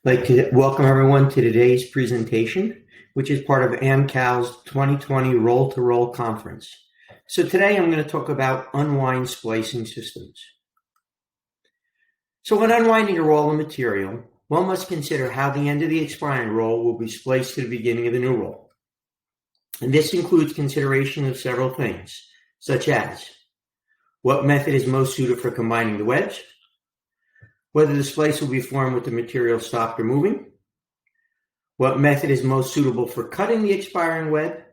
I'd like to welcome everyone to today's presentation, which is part of AIMCAL's 2020 Roll-to-Roll Conference. So today I'm going to talk about Unwind Splicing Systems. So when unwinding a roll of material, one must consider how the end of the expiring roll will be spliced to the beginning of the new roll. And this includes consideration of several things, such as what method is most suited for combining the webs, whether the splice will be formed with the material stopped or moving, what method is most suitable for cutting the expiring web,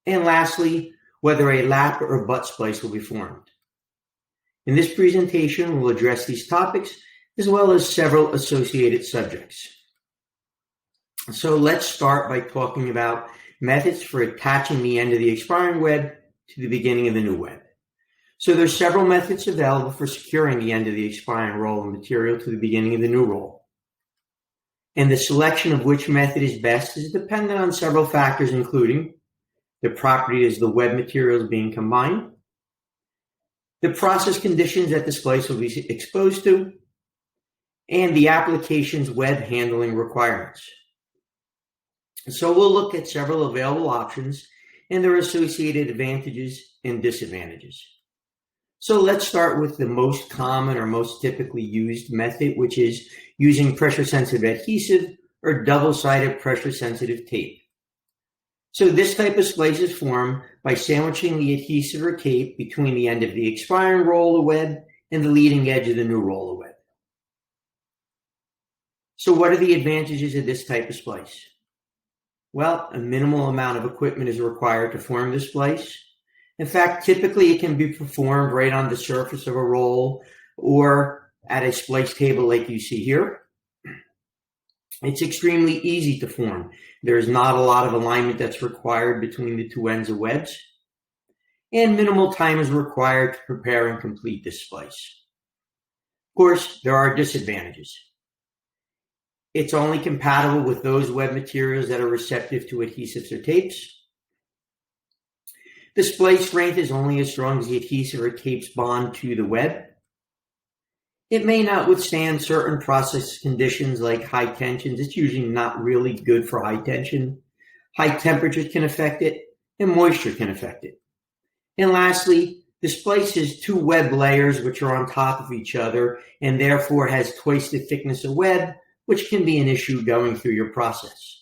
and lastly, whether a lap or butt splice will be formed. In this presentation, we'll address these topics as well as several associated subjects. So let's start by talking about methods for attaching the end of the expiring web to the beginning of the new web. So there's several methods available for securing the end of the expiring roll of material to the beginning of the new roll. And the selection of which method is best is dependent on several factors, including the properties of the web materials being combined, the process conditions that the splice will be exposed to, and the application's web handling requirements. So we'll look at several available options and their associated advantages and disadvantages. So let's start with the most common or most typically used method, which is using pressure-sensitive adhesive or double-sided pressure-sensitive tape. So this type of splice is formed by sandwiching the adhesive or tape between the end of the expiring roll of web and the leading edge of the new roll of web. So what are the advantages of this type of splice? Well, a minimal amount of equipment is required to form this splice. In fact, typically it can be performed right on the surface of a roll or at a splice table like you see here. It's extremely easy to form. There's not a lot of alignment that's required between the two ends of webs, and minimal time is required to prepare and complete this splice. Of course, there are disadvantages. It's only compatible with those web materials that are receptive to adhesives or tapes. The splice strength is only as strong as the adhesive or tape's bond to the web. It may not withstand certain process conditions like high tensions. It's usually not really good for high tension. High temperatures can affect it, and moisture can affect it. And lastly, the splice has two web layers which are on top of each other and therefore has twice the thickness of web, which can be an issue going through your process.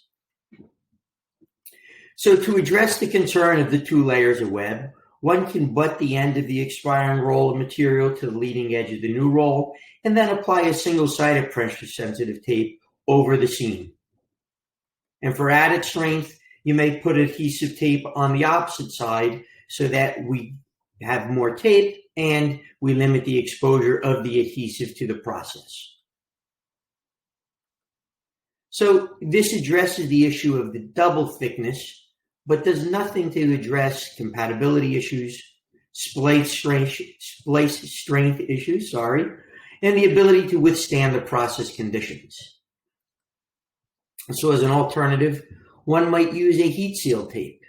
So to address the concern of the two layers of web, one can butt the end of the expiring roll of material to the leading edge of the new roll and then apply a single-sided pressure-sensitive tape over the seam. And for added strength, you may put adhesive tape on the opposite side so that we have more tape and we limit the exposure of the adhesive to the process. So this addresses the issue of the double thickness, but does nothing to address compatibility issues, splice strength issues, and the ability to withstand the process conditions. So as an alternative, one might use a heat seal tape.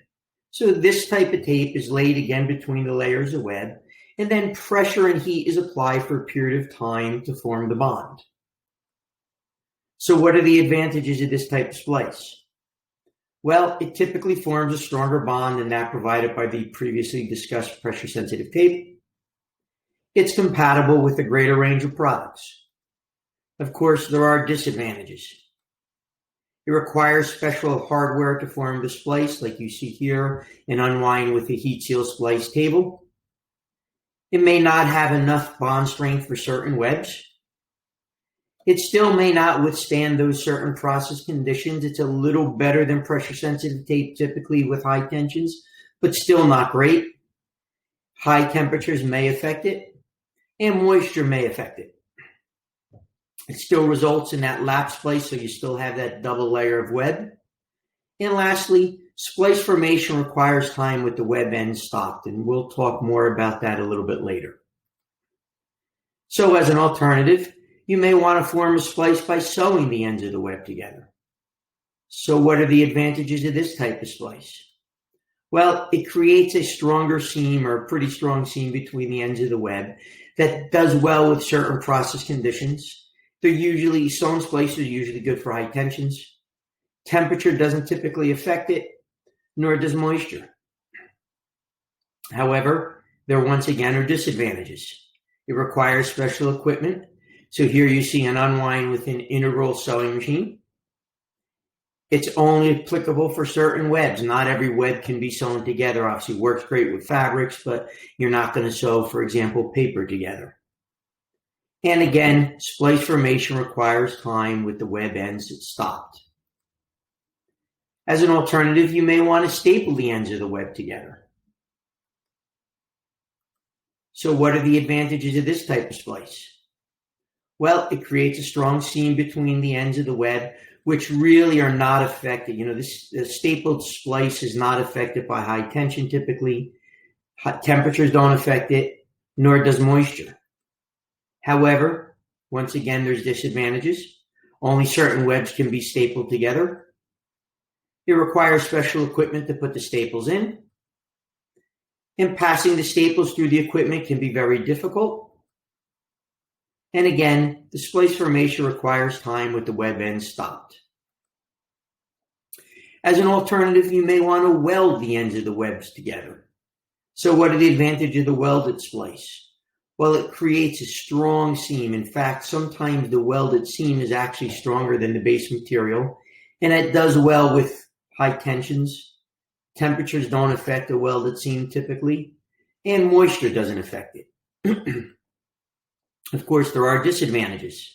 So this type of tape is laid again between the layers of web, and then pressure and heat is applied for a period of time to form the bond. So what are the advantages of this type of splice? Well, it typically forms a stronger bond than that provided by the previously discussed pressure-sensitive tape. It's compatible with a greater range of products. Of course, there are disadvantages. It requires special hardware to form the splice, like you see here in Unwind with the heat seal splice table. It may not have enough bond strength for certain webs. It still may not withstand those certain process conditions. It's a little better than pressure-sensitive tape typically with high tensions, but still not great. High temperatures may affect it, and moisture may affect it. It still results in that lap splice, so you still have that double layer of web. And lastly, splice formation requires time with the web end stopped, and we'll talk more about that a little bit later. So as an alternative, you may want to form a splice by sewing the ends of the web together. So what are the advantages of this type of splice? Well, it creates a stronger seam or a pretty strong seam between the ends of the web that does well with certain process conditions. Sewn splices are usually good for high tensions. Temperature doesn't typically affect it, nor does moisture. However, there once again are disadvantages. It requires special equipment. So here you see an unwind with an integral sewing machine. It's only applicable for certain webs. Not every web can be sewn together. Obviously, it works great with fabrics, but you're not going to sew, for example, paper together. And again, splice formation requires time with the web ends stopped. As an alternative, you may want to staple the ends of the web together. So what are the advantages of this type of splice? Well, it creates a strong seam between the ends of the web, which really are not affected. The stapled splice is not affected by high tension typically. Hot temperatures don't affect it, nor does moisture. However, once again, there's disadvantages. Only certain webs can be stapled together. It requires special equipment to put the staples in. And passing the staples through the equipment can be very difficult. And again, the splice formation requires time with the web ends stopped. As an alternative, you may want to weld the ends of the webs together. So what are the advantages of the welded splice? Well, it creates a strong seam. In fact, sometimes the welded seam is actually stronger than the base material, and it does well with high tensions. Temperatures don't affect a welded seam typically, and moisture doesn't affect it. Of course, there are disadvantages.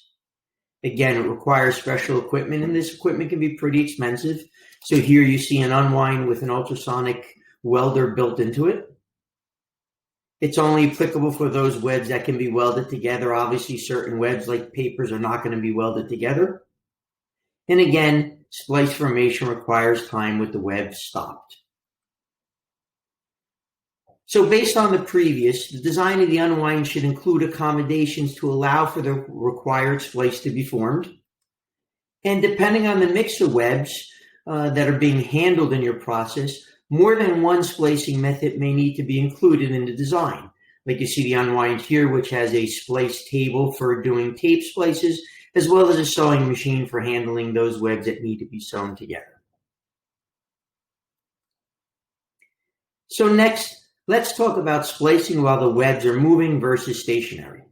Again, it requires special equipment, and this equipment can be pretty expensive. So here you see an unwind with an ultrasonic welder built into it. It's only applicable for those webs that can be welded together. Obviously, certain webs like papers are not going to be welded together. And again, splice formation requires time with the web stopped. So based on the previous, the design of the unwind should include accommodations to allow for the required splice to be formed. And depending on the mix of webs that are being handled in your process, more than one splicing method may need to be included in the design. Like you see the unwind here, which has a splice table for doing tape splices, as well as a sewing machine for handling those webs that need to be sewn together. So next, let's talk about splicing while the webs are moving versus stationary.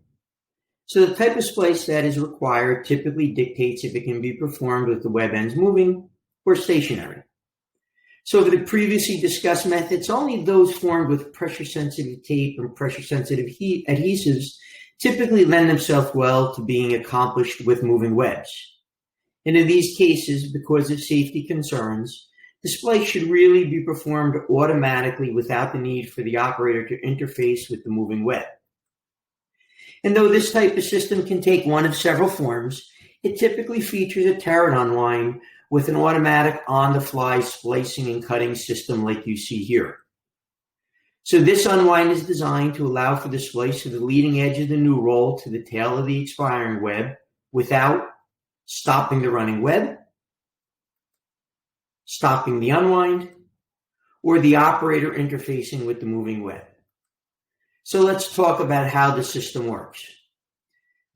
So the type of splice that is required typically dictates if it can be performed with the web ends moving or stationary. So for the previously discussed methods, only those formed with pressure-sensitive tape and pressure-sensitive adhesives typically lend themselves well to being accomplished with moving webs. And in these cases, because of safety concerns, the splice should really be performed automatically without the need for the operator to interface with the moving web. And though this type of system can take one of several forms, it typically features a turret unwind with an automatic on-the-fly splicing and cutting system like you see here. So this unwind is designed to allow for the splice of the leading edge of the new roll to the tail of the expiring web without stopping the running web, stopping the unwind, or the operator interfacing with the moving web. So let's talk about how the system works.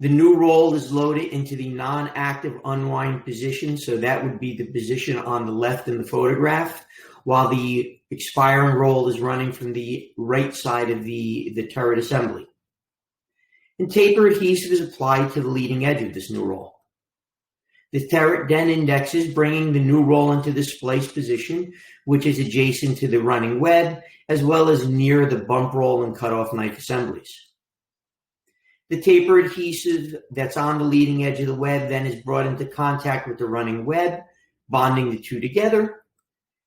The new roll is loaded into the non-active unwind position, so that would be the position on the left in the photograph, while the expiring roll is running from the right side of the turret assembly. And taper adhesive is applied to the leading edge of this new roll. The turret then indexes, bringing the new roll into the splice position, which is adjacent to the running web, as well as near the bump roll and cutoff knife assemblies. The taper adhesive that's on the leading edge of the web then is brought into contact with the running web, bonding the two together.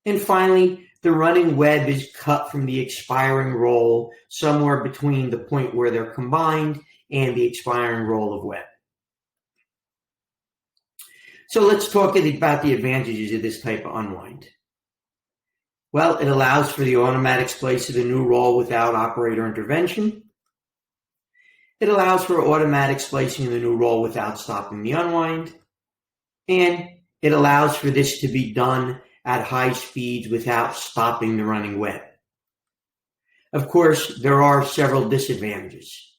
And finally, the running web is cut from the expiring roll somewhere between the point where they're combined and the expiring roll of web. So let's talk about the advantages of this type of unwind. Well, it allows for the automatic splice of the new roll without operator intervention. It allows for automatic splicing of the new roll without stopping the unwind. And it allows for this to be done at high speeds without stopping the running web. Of course, there are several disadvantages.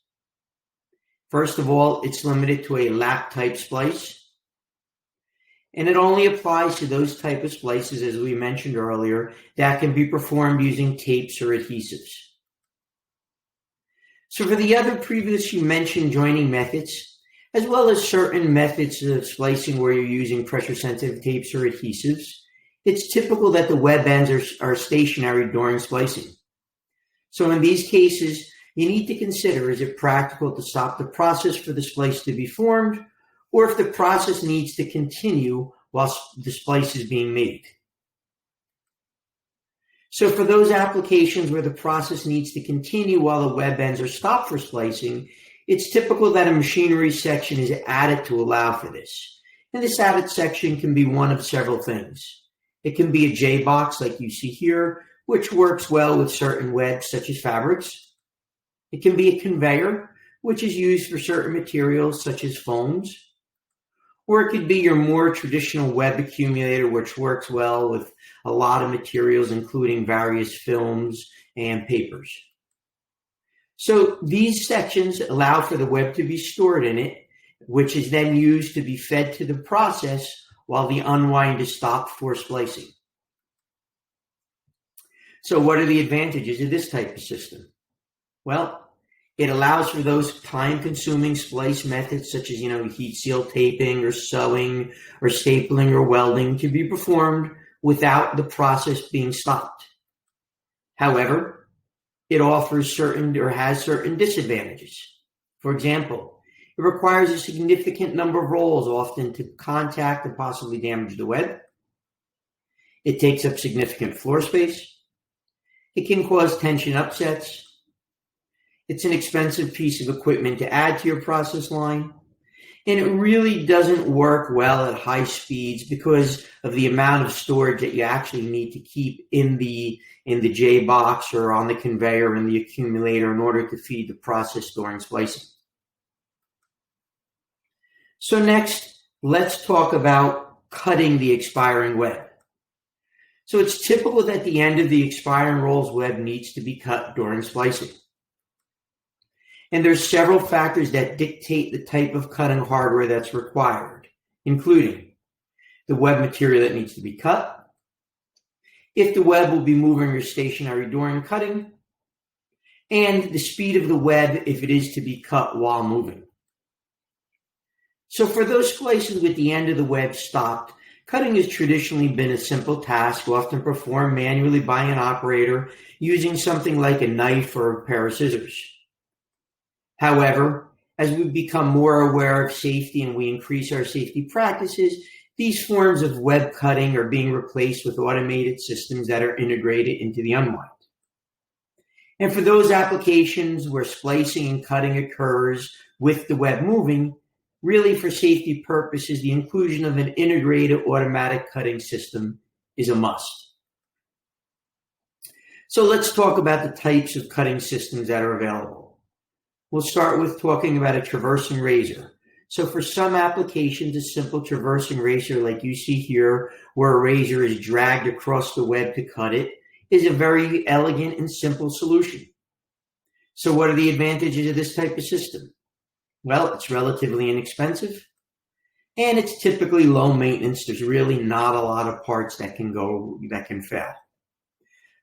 First of all, it's limited to a lap type splice, and it only applies to those type of splices, as we mentioned earlier, that can be performed using tapes or adhesives. So for the other previously mentioned joining methods, as well as certain methods of splicing where you're using pressure-sensitive tapes or adhesives, it's typical that the web ends are stationary during splicing. So in these cases, you need to consider, is it practical to stop the process for the splice to be formed, or if the process needs to continue while the splice is being made. So for those applications where the process needs to continue while the web ends are stopped for splicing, it's typical that a machinery section is added to allow for this. And this added section can be one of several things. It can be a J-box like you see here, which works well with certain webs such as fabrics. It can be a conveyor, which is used for certain materials such as foams. Or it could be your more traditional web accumulator, which works well with a lot of materials, including various films and papers. So these sections allow for the web to be stored in it, which is then used to be fed to the process while the unwind is stopped for splicing. So what are the advantages of this type of system? Well, it allows for those time-consuming splice methods such as, heat seal taping or sewing or stapling or welding to be performed without the process being stopped. However, it offers has certain disadvantages. For example, it requires a significant number of rolls, often to contact and possibly damage the web. It takes up significant floor space. It can cause tension upsets. It's an expensive piece of equipment to add to your process line, and it really doesn't work well at high speeds because of the amount of storage that you actually need to keep in the J box or on the conveyor in the accumulator in order to feed the process during splicing. So next, let's talk about cutting the expiring web. So it's typical that the end of the expiring roll's web needs to be cut during splicing. And there's several factors that dictate the type of cutting hardware that's required, including the web material that needs to be cut, if the web will be moving or stationary during cutting, and the speed of the web if it is to be cut while moving. So for those splices with the end of the web stopped, cutting has traditionally been a simple task, often performed manually by an operator using something like a knife or a pair of scissors. However, as we become more aware of safety and we increase our safety practices, these forms of web cutting are being replaced with automated systems that are integrated into the unwind. And for those applications where splicing and cutting occurs with the web moving, really for safety purposes, the inclusion of an integrated automatic cutting system is a must. So let's talk about the types of cutting systems that are available. We'll start with talking about a traversing razor. So for some applications, a simple traversing razor like you see here, where a razor is dragged across the web to cut it, is a very elegant and simple solution. So what are the advantages of this type of system? Well, it's relatively inexpensive, and it's typically low maintenance. There's really not a lot of parts that can fail.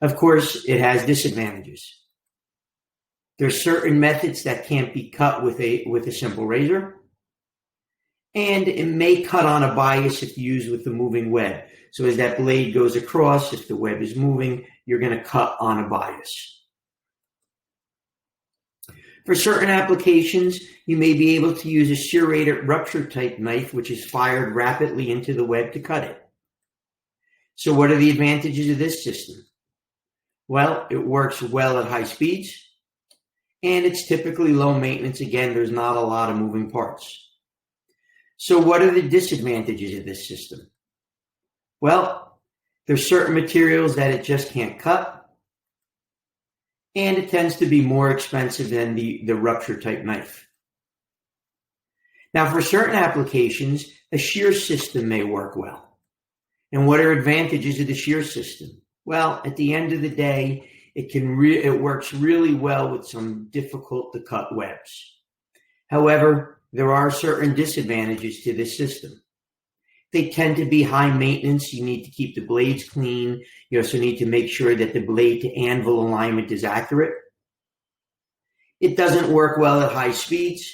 Of course, it has disadvantages. There's certain methods that can't be cut with a simple razor, and it may cut on a bias if used with the moving web. So as that blade goes across, if the web is moving, you're going to cut on a bias. For certain applications, you may be able to use a serrated rupture type knife, which is fired rapidly into the web to cut it. So what are the advantages of this system? Well, it works well at high speeds, and it's typically low maintenance. Again, there's not a lot of moving parts. So what are the disadvantages of this system? Well, there's certain materials that it just can't cut, and it tends to be more expensive than the rupture type knife. Now, for certain applications, a shear system may work well. And what are advantages of the shear system? Well, at the end of the day, it works really well with some difficult to cut webs. However, there are certain disadvantages to this system. They tend to be high maintenance. You need to keep the blades clean. You also need to make sure that the blade to anvil alignment is accurate. It doesn't work well at high speeds,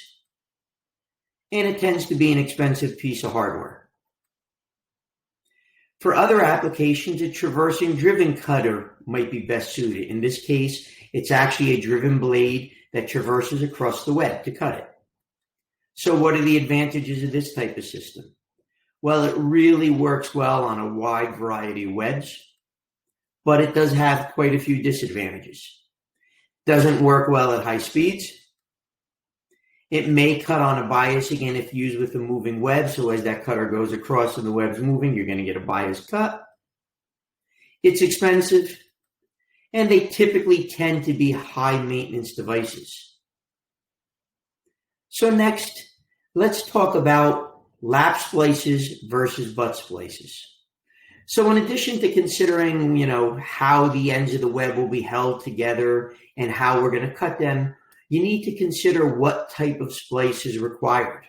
and it tends to be an expensive piece of hardware. For other applications, a traversing driven cutter might be best suited. In this case, it's actually a driven blade that traverses across the web to cut it. So what are the advantages of this type of system? Well, it really works well on a wide variety of webs, but it does have quite a few disadvantages. Doesn't work well at high speeds. It may cut on a bias, again, if used with a moving web. So as that cutter goes across and the web's moving, you're going to get a biased cut. It's expensive, and they typically tend to be high maintenance devices. So next, let's talk about lap splices versus butt splices. So in addition to considering, how the ends of the web will be held together and how we're going to cut them, you need to consider what type of splice is required.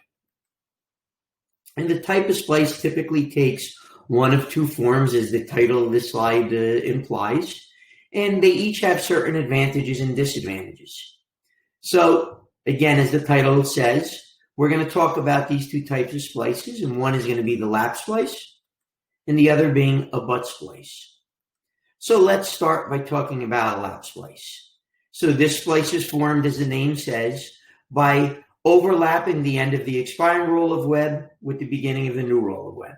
And the type of splice typically takes one of two forms, as the title of this slide implies, and they each have certain advantages and disadvantages. So again, as the title says, we're going to talk about these two types of splices, and one is going to be the lap splice, and the other being a butt splice. So let's start by talking about a lap splice. So this splice is formed, as the name says, by overlapping the end of the expiring roll of web with the beginning of the new roll of web.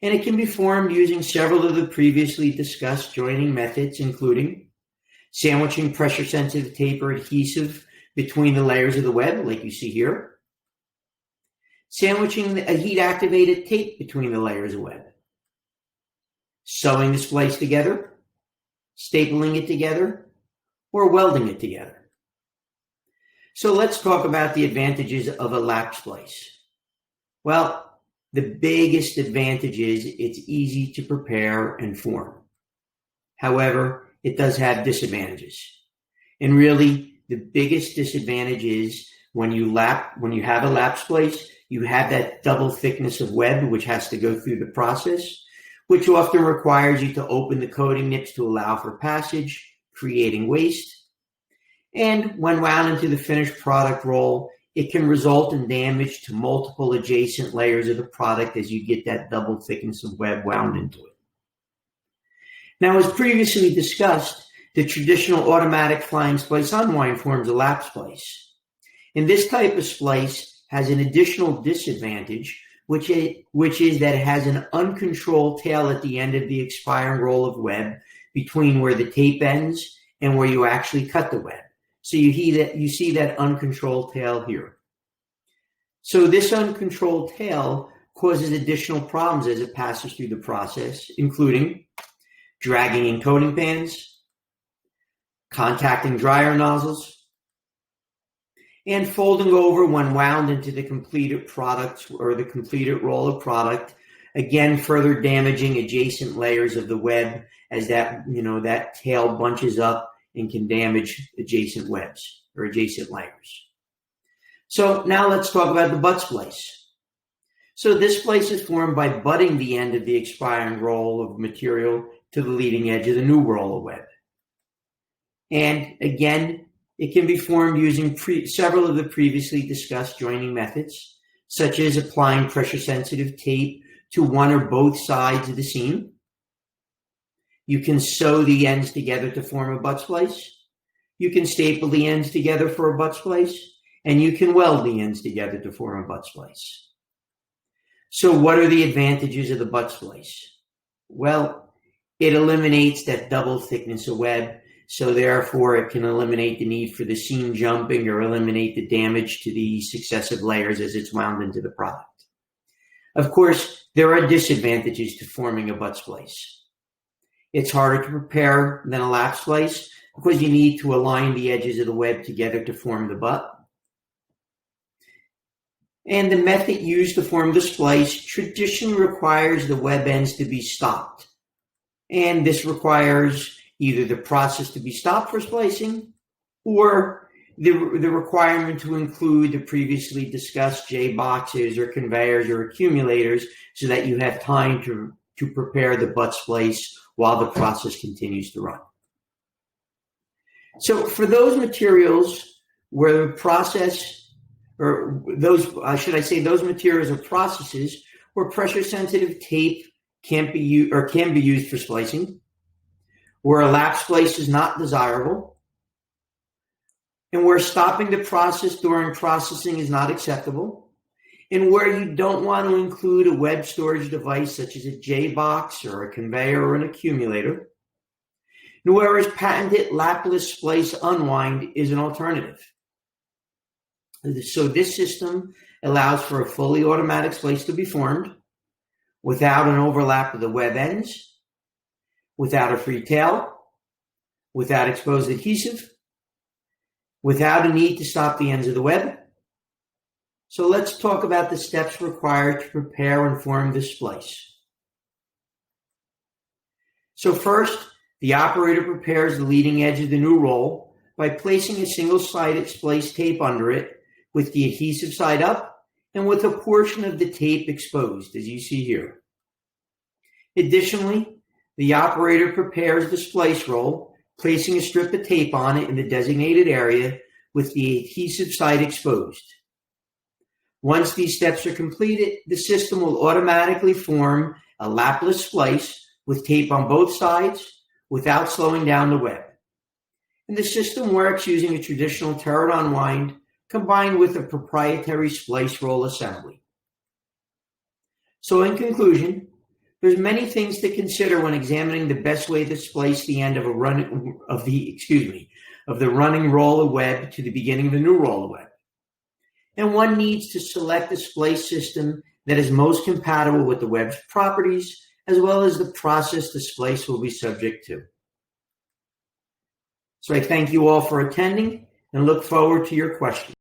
And it can be formed using several of the previously discussed joining methods, including sandwiching pressure-sensitive tape or adhesive between the layers of the web, like you see here, sandwiching a heat-activated tape between the layers of web, sewing the splice together, stapling it together, or welding it together. So let's talk about the advantages of a lap splice. Well, the biggest advantage is it's easy to prepare and form. However, it does have disadvantages. And really, the biggest disadvantage is when you have a lap splice, you have that double thickness of web, which has to go through the process, which often requires you to open the coating nips to allow for passage, creating waste. And when wound into the finished product roll, it can result in damage to multiple adjacent layers of the product as you get that double thickness of web wound into it. Now, as previously discussed, the traditional automatic flying splice unwind forms a lap splice. And this type of splice has an additional disadvantage, which is that it has an uncontrolled tail at the end of the expiring roll of web between where the tape ends and where you actually cut the web. So you see that uncontrolled tail here. So this uncontrolled tail causes additional problems as it passes through the process, including dragging in coating pans, contacting dryer nozzles, and folding over when wound into the completed product or the completed roll of product, again further damaging adjacent layers of the web as that tail bunches up and can damage adjacent webs or adjacent layers. So now let's talk about the butt splice. So this splice is formed by butting the end of the expiring roll of material to the leading edge of the new roll of web. And again, it can be formed using several of the previously discussed joining methods, such as applying pressure-sensitive tape to one or both sides of the seam. You can sew the ends together to form a butt splice. You can staple the ends together for a butt splice, and you can weld the ends together to form a butt splice. So what are the advantages of the butt splice? Well, it eliminates that double thickness of web, so therefore it can eliminate the need for the seam jumping or eliminate the damage to the successive layers as it's wound into the product. Of course, there are disadvantages to forming a butt splice. It's harder to prepare than a lap splice because you need to align the edges of the web together to form the butt. And the method used to form the splice traditionally requires the web ends to be stopped. And this requires either the process to be stopped for splicing or the requirement to include the previously discussed J boxes or conveyors or accumulators so that you have time to prepare the butt splice while the process continues to run. So for those materials where the process, or those, those materials or processes where pressure-sensitive tape can be used for splicing, where a lap splice is not desirable, and where stopping the process during processing is not acceptable, and where you don't want to include a web storage device such as a J box or a conveyor or an accumulator, and whereas patented lapless splice unwind is an alternative. So this system allows for a fully automatic splice to be formed without an overlap of the web ends, without a free tail, without exposed adhesive, without a need to stop the ends of the web. So let's talk about the steps required to prepare and form this splice. So first, the operator prepares the leading edge of the new roll by placing a single-sided splice tape under it with the adhesive side up and with a portion of the tape exposed, as you see here. Additionally, the operator prepares the splice roll, placing a strip of tape on it in the designated area with the adhesive side exposed. Once these steps are completed, the system will automatically form a lapless splice with tape on both sides without slowing down the web. And the system works using a traditional turret unwind combined with a proprietary splice roll assembly. So in conclusion, there's many things to consider when examining the best way to splice the end of the running roll of web to the beginning of the new roll of web. And one needs to select a splice system that is most compatible with the web's properties, as well as the process the splice will be subject to. So I thank you all for attending and look forward to your questions.